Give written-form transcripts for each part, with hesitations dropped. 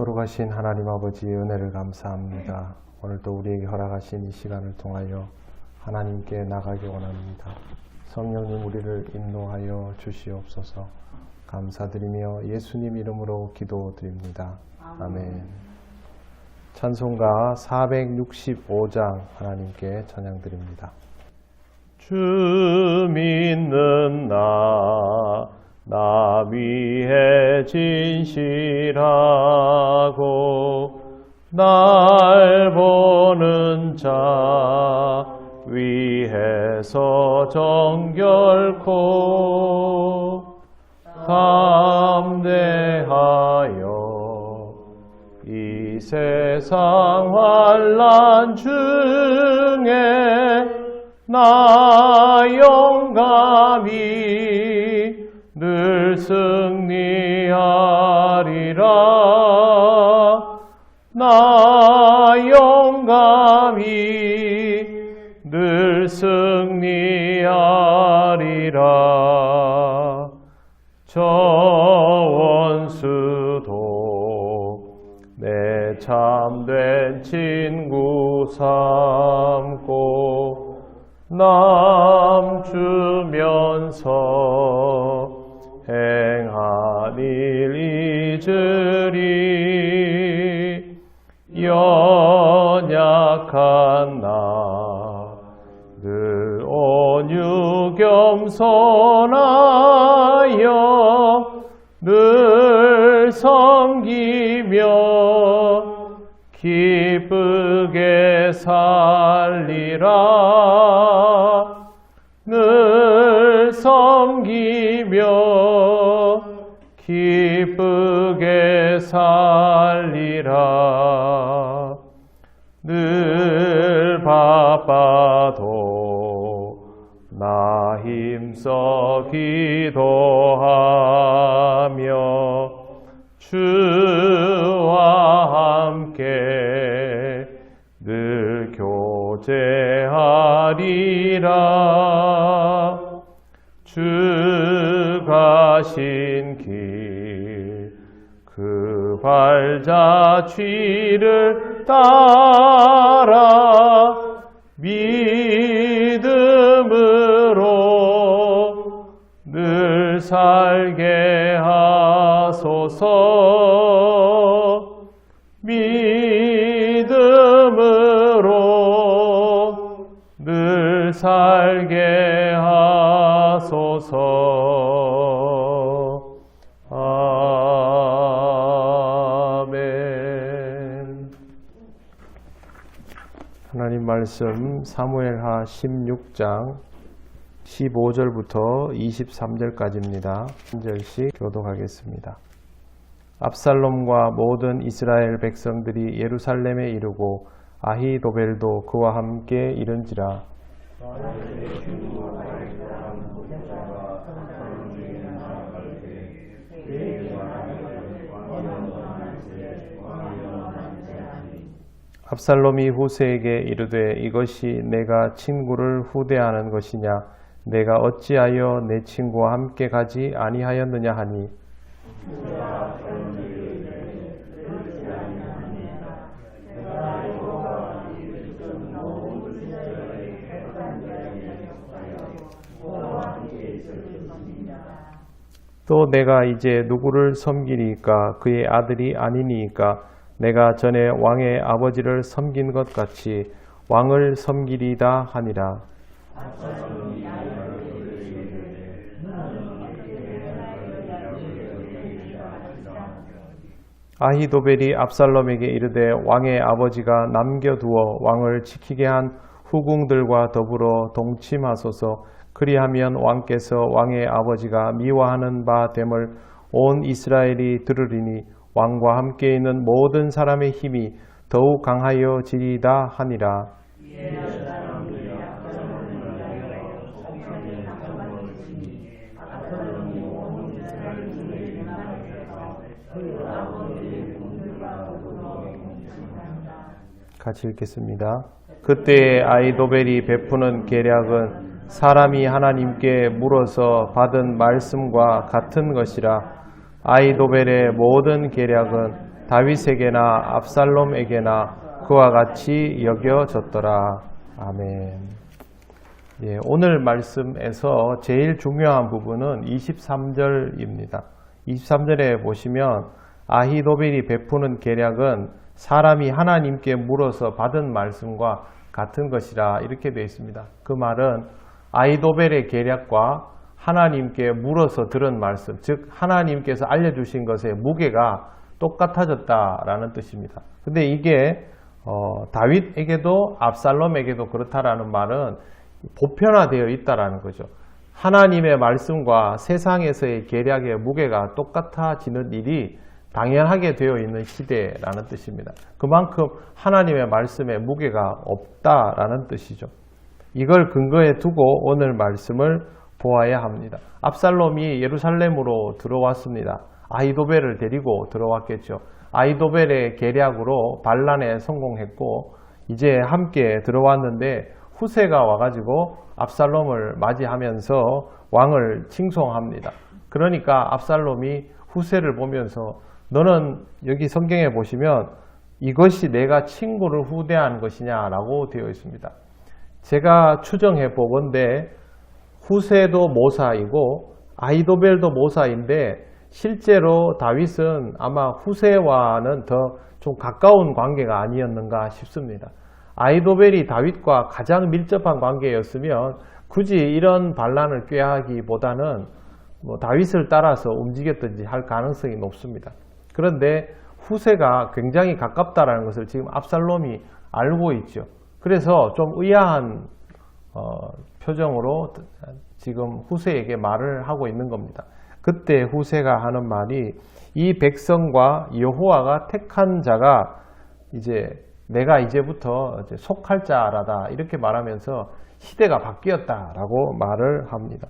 거룩하신 하나님 아버지의 은혜를 감사합니다. 오늘도 우리에게 허락하신 이 시간을 통하여 하나님께 나가기 원합니다. 성령님 우리를 인도하여 주시옵소서. 감사드리며 예수님 이름으로 기도드립니다. 아멘. 찬송가 465장 하나님께 찬양드립니다. 주 믿는 나 위해 진실하고 날 보는 자 위해서 정결코 담대하여 이 세상 환난 중에 나 용감히 늘 승리하리라. 나 용감히 늘 승리하리라. 저 원수도 내 참된 친구 삼고 남주면서 행한 일 잊으리. 연약한 나 늘 온유 겸손하여 늘 섬기며 기쁘게 살리라. 늘 섬기며 기쁘게 살리라. 늘 바빠도 나 힘써 기도하며 주와 함께 늘 교제하리라. 주 가신 길 그 발자취를 따라 믿음으로 늘 살게 하소서. 믿음으로 늘 살게 하소서. 아멘. 하나님 말씀 사무엘하 16장 15절부터 23절까지입니다. 한 절씩 교독하겠습니다. 압살롬과 모든 이스라엘 백성들이 예루살렘에 이르고 아히도벨도 그와 함께 이른지라. 압살롬이 후세에게 이르되 이것이 내가 친구를 후대하는 것이냐? 내가 어찌하여 내 친구와 함께 가지 아니하였느냐 하니 또 내가 이제 누구를 섬기리이까? 그의 아들이 아니니이까? 내가 전에 왕의 아버지를 섬긴 것 같이 왕을 섬기리이다 하니라. 아히도벨이 압살롬에게 이르되 왕의 아버지가 남겨두어 왕을 지키게 한 후궁들과 더불어 동침하소서. 그리하면 왕께서 왕의 아버지가 미워하는 바 됨을 온 이스라엘이 들으리니 왕과 함께 있는 모든 사람의 힘이 더욱 강하여지리이다 하니라. 같이 읽겠습니다. 그때에 아히도벨이 베푸는 계략은 사람이 하나님께 물어서 받은 말씀과 같은 것이라. 아히도벨의 모든 계략은 다윗에게나 압살롬에게나 그와 같이 여겨졌더라. 아멘. 예, 오늘 말씀에서 제일 중요한 부분은 23절입니다. 23절에 보시면 아히도벨이 베푸는 계략은 사람이 하나님께 물어서 받은 말씀과 같은 것이라 이렇게 되어 있습니다. 그 말은 아히도벨의 계략과 하나님께 물어서 들은 말씀, 즉 하나님께서 알려주신 것의 무게가 똑같아졌다라는 뜻입니다. 근데 이게 다윗에게도 압살롬에게도 그렇다라는 말은 보편화되어 있다라는 거죠. 하나님의 말씀과 세상에서의 계략의 무게가 똑같아지는 일이 당연하게 되어 있는 시대라는 뜻입니다. 그만큼 하나님의 말씀에 무게가 없다라는 뜻이죠. 이걸 근거에 두고 오늘 말씀을 보아야 합니다. 압살롬이 예루살렘으로 들어왔습니다. 아히도벨을 데리고 들어왔겠죠. 아히도벨의 계략으로 반란에 성공했고 이제 함께 들어왔는데 후세가 와가지고 압살롬을 맞이하면서 왕을 칭송합니다. 그러니까 압살롬이 후세를 보면서 너는 여기 성경에 보시면 이것이 내가 친구를 후대한 것이냐라고 되어 있습니다. 제가 추정해 보건대 후세도 모사이고 아히도벨도 모사인데 실제로 다윗은 아마 후세와는 더 좀 가까운 관계가 아니었는가 싶습니다. 아히도벨이 다윗과 가장 밀접한 관계였으면 굳이 이런 반란을 꾀하기보다는 다윗을 따라서 움직였든지 할 가능성이 높습니다. 그런데 후세가 굉장히 가깝다는 것을 지금 압살롬이 알고 있죠. 그래서 좀 의아한 표정으로 지금 후세에게 말을 하고 있는 겁니다. 그때 후세가 하는 말이 이 백성과 여호와가 택한 자가 이제 내가 이제부터 속할 자라다 이렇게 말하면서 시대가 바뀌었다라고 말을 합니다.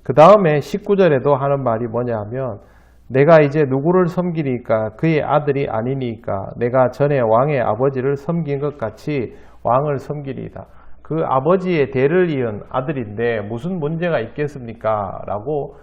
그 다음에 19절에도 하는 말이 뭐냐 하면 내가 이제 누구를 섬기니까 그의 아들이 아니니까 내가 전에 왕의 아버지를 섬긴 것 같이 왕을 섬기리이다. 그 아버지의 대를 이은 아들인데 무슨 문제가 있겠습니까? 라고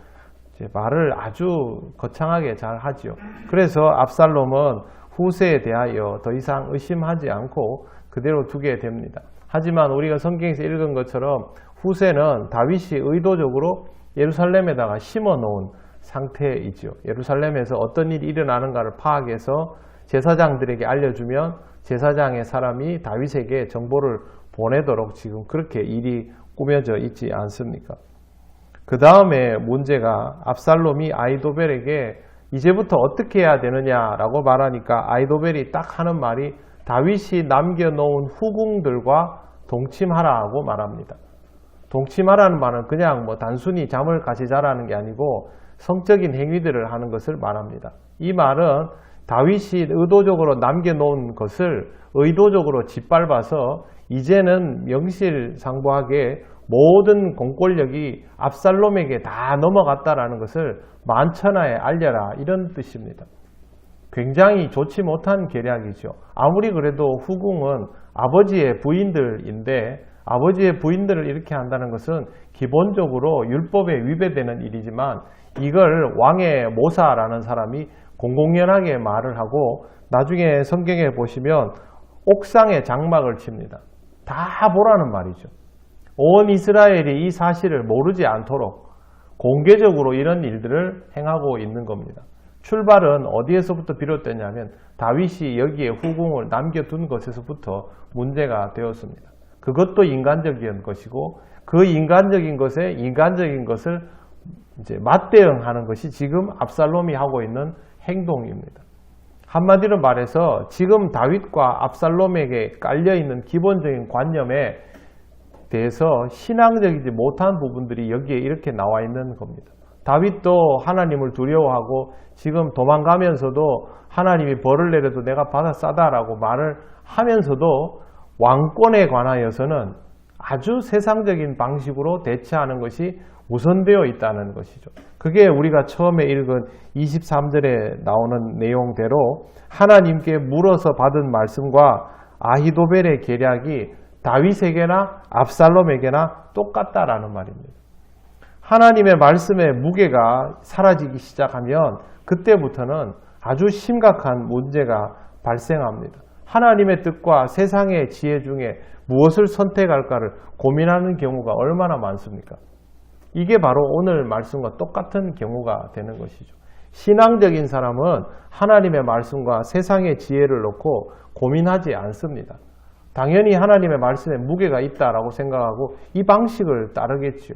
말을 아주 거창하게 잘 하죠. 그래서 압살롬은 후세에 대하여 더 이상 의심하지 않고 그대로 두게 됩니다. 하지만 우리가 성경에서 읽은 것처럼 후세는 다윗이 의도적으로 예루살렘에다가 심어 놓은 상태이죠. 예루살렘에서 어떤 일이 일어나는가를 파악해서 제사장들에게 알려주면 제사장의 사람이 다윗에게 정보를 보내도록 지금 그렇게 일이 꾸며져 있지 않습니까? 그 다음에 문제가 압살롬이 아히도벨에게 이제부터 어떻게 해야 되느냐라고 말하니까 아히도벨이 딱 하는 말이 다윗이 남겨놓은 후궁들과 동침하라고 말합니다. 동침하라는 말은 그냥 단순히 잠을 같이 자라는 게 아니고 성적인 행위들을 하는 것을 말합니다. 이 말은 다윗이 의도적으로 남겨놓은 것을 의도적으로 짓밟아서 이제는 명실상부하게 모든 공권력이 압살롬에게 다 넘어갔다라는 것을 만천하에 알려라 이런 뜻입니다. 굉장히 좋지 못한 계략이죠. 아무리 그래도 후궁은 아버지의 부인들인데 아버지의 부인들을 이렇게 한다는 것은 기본적으로 율법에 위배되는 일이지만 이걸 왕의 모사라는 사람이 공공연하게 말을 하고 나중에 성경에 보시면 옥상에 장막을 칩니다. 다 보라는 말이죠. 온 이스라엘이 이 사실을 모르지 않도록 공개적으로 이런 일들을 행하고 있는 겁니다. 출발은 어디에서부터 비롯되냐면 다윗이 여기에 후궁을 남겨둔 것에서부터 문제가 되었습니다. 그것도 인간적인 것이고 그 인간적인 것을 이제 맞대응하는 것이 지금 압살롬이 하고 있는 행동입니다. 한마디로 말해서 지금 다윗과 압살롬에게 깔려있는 기본적인 관념에 대해서 신앙적이지 못한 부분들이 여기에 이렇게 나와 있는 겁니다. 다윗도 하나님을 두려워하고 지금 도망가면서도 하나님이 벌을 내려도 내가 받아 싸다라고 말을 하면서도 왕권에 관하여서는 아주 세상적인 방식으로 대처하는 것이 우선되어 있다는 것이죠. 그게 우리가 처음에 읽은 23절에 나오는 내용대로 하나님께 물어서 받은 말씀과 아히도벨의 계략이 다윗에게나 압살롬에게나 똑같다라는 말입니다. 하나님의 말씀의 무게가 사라지기 시작하면 그때부터는 아주 심각한 문제가 발생합니다. 하나님의 뜻과 세상의 지혜 중에 무엇을 선택할까를 고민하는 경우가 얼마나 많습니까? 이게 바로 오늘 말씀과 똑같은 경우가 되는 것이죠. 신앙적인 사람은 하나님의 말씀과 세상의 지혜를 놓고 고민하지 않습니다. 당연히 하나님의 말씀에 무게가 있다라고 생각하고 이 방식을 따르겠죠.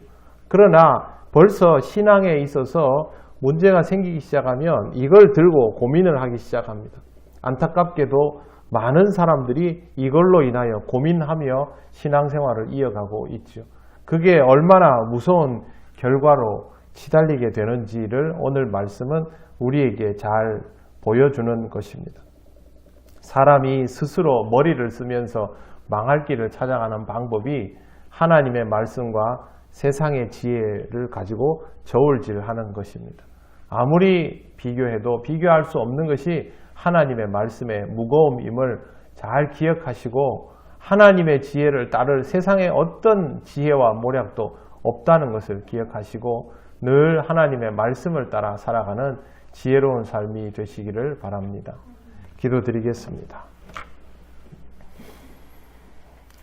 그러나 벌써 신앙에 있어서 문제가 생기기 시작하면 이걸 들고 고민을 하기 시작합니다. 안타깝게도 많은 사람들이 이걸로 인하여 고민하며 신앙생활을 이어가고 있죠. 그게 얼마나 무서운 결과로 시달리게 되는지를 오늘 말씀은 우리에게 잘 보여주는 것입니다. 사람이 스스로 머리를 쓰면서 망할 길을 찾아가는 방법이 하나님의 말씀과 세상의 지혜를 가지고 저울질하는 것입니다. 아무리 비교해도 비교할 수 없는 것이 하나님의 말씀의 무거움임을 잘 기억하시고 하나님의 지혜를 따를 세상의 어떤 지혜와 모략도 없다는 것을 기억하시고 늘 하나님의 말씀을 따라 살아가는 지혜로운 삶이 되시기를 바랍니다. 기도드리겠습니다.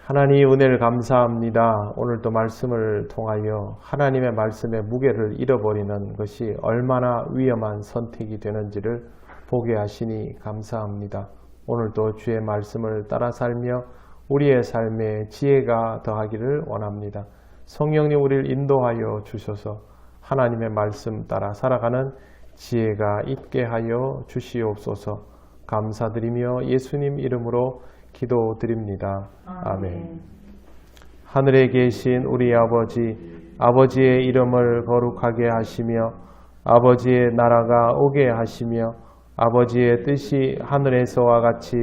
하나님 은혜를 감사합니다. 오늘도 말씀을 통하여 하나님의 말씀의 무게를 잃어버리는 것이 얼마나 위험한 선택이 되는지를 보게 하시니 감사합니다. 오늘도 주의 말씀을 따라 살며 우리의 삶에 지혜가 더하기를 원합니다. 성령님 우리를 인도하여 주셔서 하나님의 말씀 따라 살아가는 지혜가 있게 하여 주시옵소서. 감사드리며 예수님 이름으로 기도드립니다. 아멘. 하늘에 계신 우리 아버지, 아버지의 이름을 거룩하게 하시며 아버지의 나라가 오게 하시며 아버지의 뜻이 하늘에서와 같이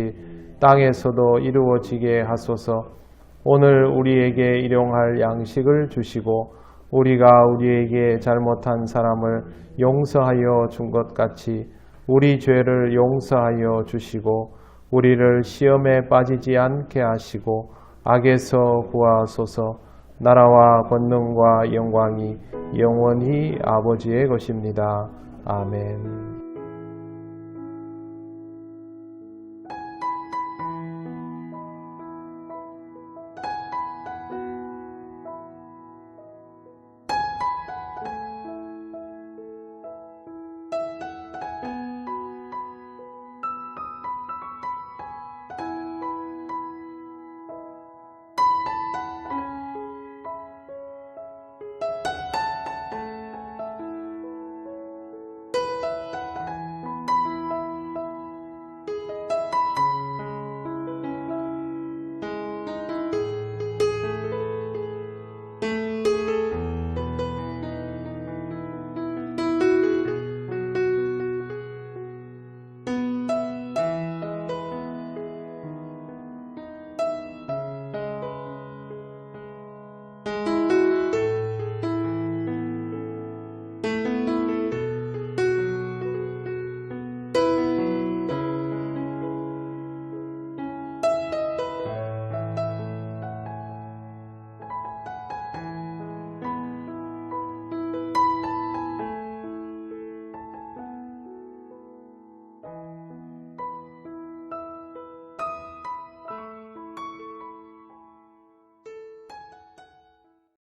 땅에서도 이루어지게 하소서. 오늘 우리에게 일용할 양식을 주시고 우리가 우리에게 잘못한 사람을 용서하여 준 것 같이 우리 죄를 용서하여 주시고 우리를 시험에 빠지지 않게 하시고 악에서 구하소서. 나라와 권능과 영광이 영원히 아버지의 것입니다. 아멘.